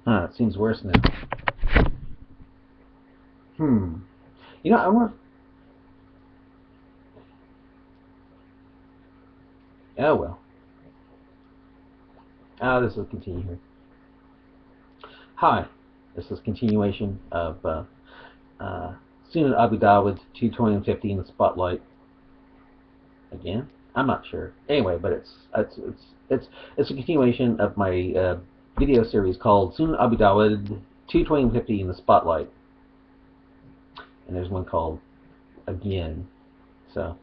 It seems worse now. You know, I wonder. Oh well. This will continue here. Hi, this is continuation of Sunan Abu Dawud 220 in the spotlight. Again, I'm not sure. Anyway, but it's a continuation of my video series called Sunan Abu Dawud 220 in the spotlight, and there's one called Again. So.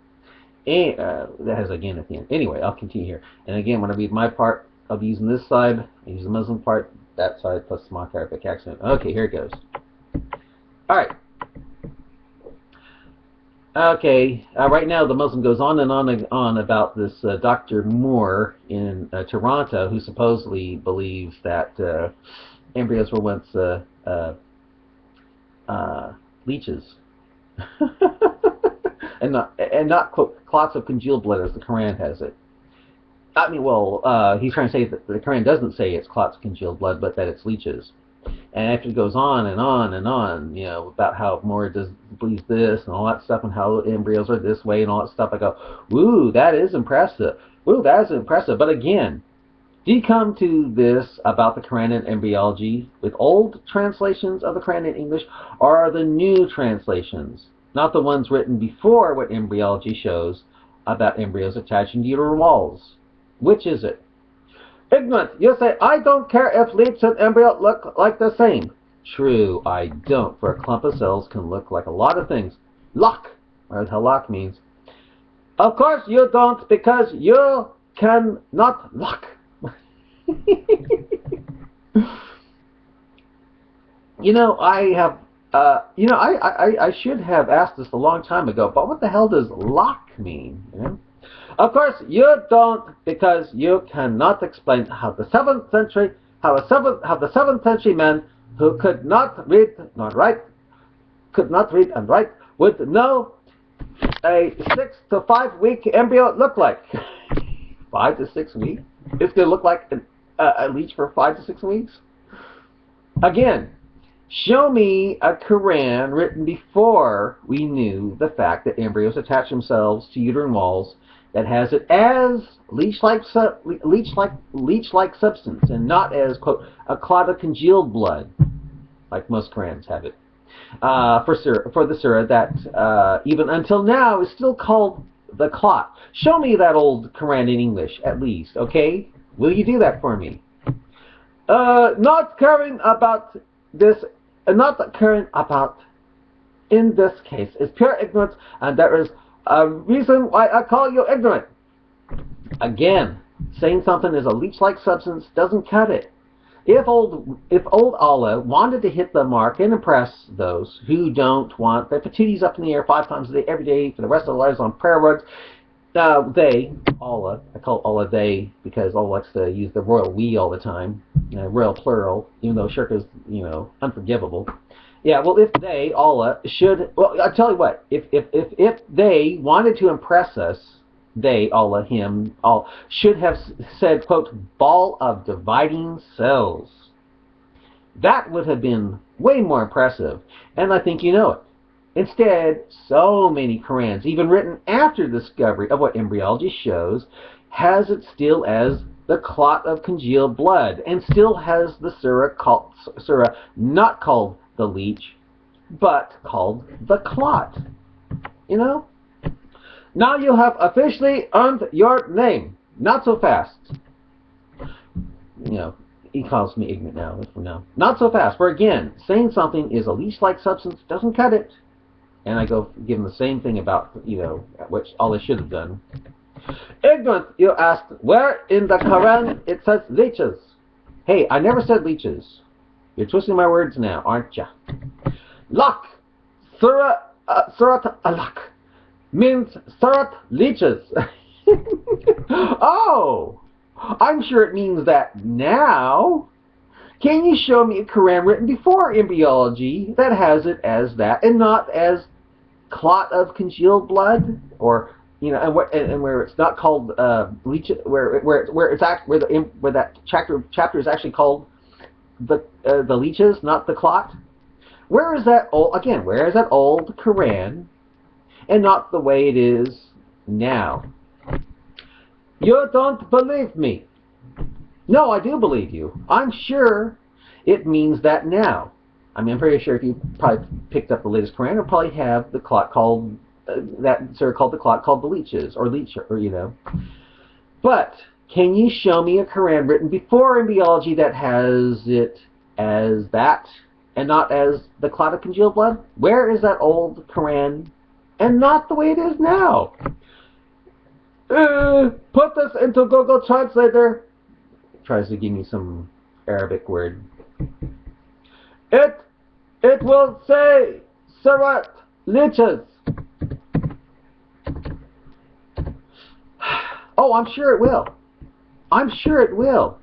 That has again at the end. Anyway, I'll continue here. And again, when I read my part, I'll be using this side. I use the Muslim part, that side, plus mock Arabic accent. Okay, here it goes. Alright. Okay, right now the Muslim goes on and on about this Dr. Moore in Toronto, who supposedly believes that embryos were once leeches. And not quote, clots of congealed blood as the Quran has it. I mean, well, he's trying to say that the Quran doesn't say it's clots of congealed blood, but that it's leeches. And after it goes on and on and on, you know, about how Moore believes this and all that stuff, and how embryos are this way and all that stuff, I go, woo, that is impressive. Woo, that is impressive. But again, do you come to this about the Quran and embryology with old translations of the Quran in English, or are the new translations? Not the ones written before what embryology shows about embryos attaching to uterine walls. Which is it? Ignorant, you say, I don't care if leech and embryo look like the same. True, I don't, for a clump of cells can look like a lot of things. Lock, or halak means. Of course you don't, because you cannot lock. You know, I should have asked this a long time ago, but what the hell does lock mean? You know? Of course, you don't, because you cannot explain how the 7th century men who could not read and write would know a 6 to 5 week embryo look like. 5 to 6 weeks? It's going to look like a leech for 5 to 6 weeks? Again, show me a Quran written before we knew the fact that embryos attach themselves to uterine walls that has it as leech-like substance, and not as, quote, a clot of congealed blood, like most Qurans have it. For the surah that even until now is still called the Clot. Show me that old Quran in English, at least, okay? Will you do that for me? Not caring about this, not caring about, in this case, is pure ignorance, and there is a reason why I call you ignorant. Again, saying something is a leech-like substance doesn't cut it. If old Allah wanted to hit the mark and impress those who don't want their patooties up in the air 5 times a day, every day, for the rest of their lives on prayer words, Allah, I call Allah they because Allah likes to use the royal we all the time, royal plural, even though shirk is, unforgivable. Yeah, well, if they, Allah, should, well, I'll tell you what, if they wanted to impress us, they, Allah, him, all, should have said, quote, ball of dividing cells. That would have been way more impressive, and I think you know it. Instead, so many Qurans, even written after the discovery of what embryology shows, has it still as the clot of congealed blood, and still has the surah not called the leech, but called the clot. You know? Now you have officially earned your name. Not so fast. He calls me ignorant now. Not so fast. For again, saying something is a leech-like substance doesn't cut it. And I go give him the same thing about, which Allah should have done. Ignorant, you asked, where in the Quran it says leeches? Hey, I never said leeches. You're twisting my words now, aren't ya? Laq, Surat Alaq, means Surat leeches. Oh, I'm sure it means that now. Can you show me a Quran written before embryology that has it as that, and not as clot of congealed blood, or and where it's not called leech, where that chapter is actually called the leeches, not the clot? Where is that old, again, where is that old Quran and not the way it is now? You don't believe me. No, I do believe you. I'm sure it means that now. I mean, I'm pretty sure if you probably picked up the latest Quran, it'll probably have the clot called, called the clot called the leeches, or leech, or you know. But can you show me a Quran written before embryology that has it as that and not as the clot of congealed blood? Where is that old Quran and not the way it is now? Put this into Google Translator. Tries to give me some Arabic word. It will say Surat leeches. Oh, I'm sure it will. I'm sure it will.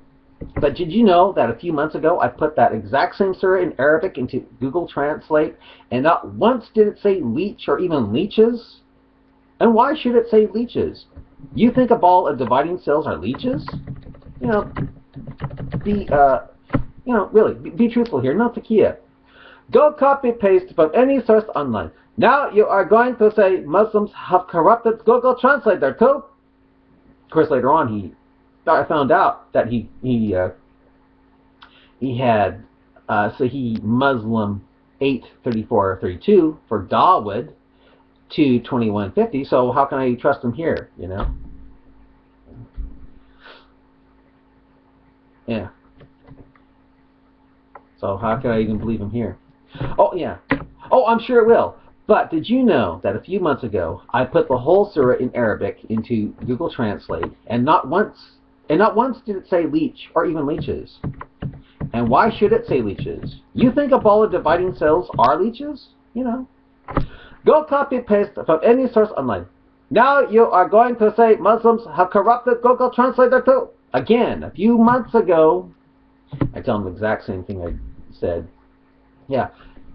But did you know that a few months ago I put that exact same surah in Arabic into Google Translate and not once did it say leech or even leeches? And why should it say leeches? You think a ball of dividing cells are leeches? You know, really, be truthful here, not taqqiya. Go copy paste from any source online. Now you are going to say Muslims have corrupted Google Translator too? Of course, later on I found out that he had Muslim 8:34:32 for Dawud 2:21:50. So how can I trust him here? You know. Yeah. So how can I even believe him here? Oh yeah. Oh, I'm sure it will. But did you know that a few months ago I put the whole surah in Arabic into Google Translate, and not once did it say leech or even leeches? And why should it say leeches? You think a ball of dividing cells are leeches? You know. Go copy paste from any source online. Now you are going to say Muslims have corrupted Google Translator too. Again, a few months ago, I tell them the exact same thing I said. Yeah.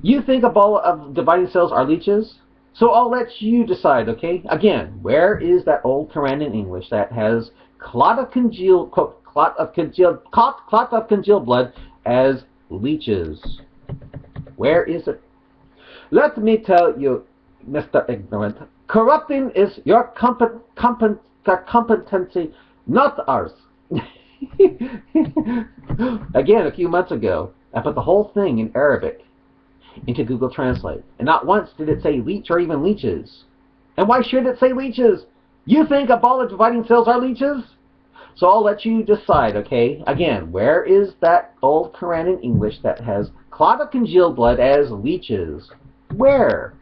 You think a ball of dividing cells are leeches? So I'll let you decide, okay? Again, where is that old Quran in English that has clot of congealed blood as leeches? Where is it? Let me tell you, Mr. Ignorant, corrupting is your competency, not ours. Again, a few months ago, I put the whole thing in Arabic into Google Translate, and not once did it say leech or even leeches. And why should it say leeches? You think a ball of dividing cells are leeches? So I'll let you decide, okay? Again, where is that old Quran in English that has clot of congealed blood as leeches? Where?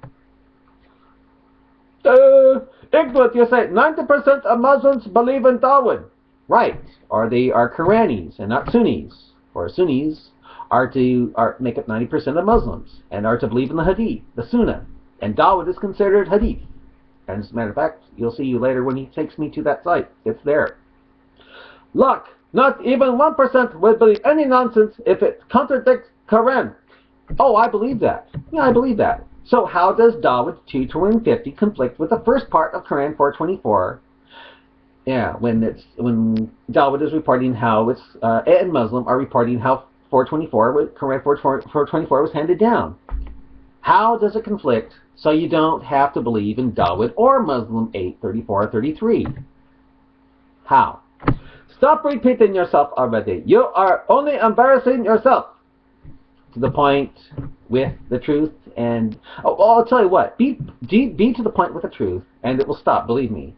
Ignorant, you say 90% of Muslims believe in Dawud. Right, or they are Quranis and not Sunnis. Or Sunnis make up 90% of Muslims and are to believe in the Hadith, the Sunan. And Dawud is considered Hadith. And as a matter of fact, you'll see you later when he takes me to that site. It's there. Look, not even 1% will believe any nonsense if it contradicts Quran. Oh, I believe that. Yeah, I believe that. So how does Dawud 2:20 conflict with the first part of Quran 4:24? Yeah, when Dawud is reporting how it's and Muslim are reporting how 4:24 Quran 4:24 was handed down. How does it conflict? So you don't have to believe in Dawud or Muslim 8:34:33. How? Stop repeating yourself already. You are only embarrassing yourself. To the point with the truth, and I'll tell you what, be to the point with the truth, and it will stop. Believe me,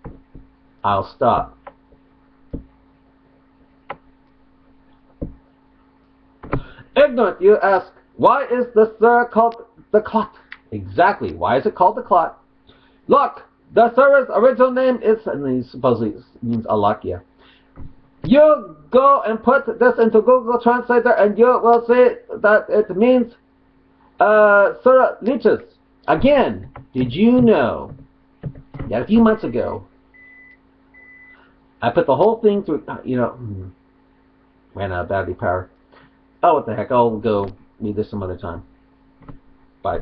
I'll stop. Ignorant, you ask, why is the surah called the Clot? Exactly. Why is it called the Clot? Look, the surah's original name is, and he supposedly means Alaq. Yeah. You go and put this into Google Translator and you will see that it means Surah leeches. Again, did you know that a few months ago I put the whole thing through, ran out of battery power. Oh, what the heck, I'll go read this some other time. Bye.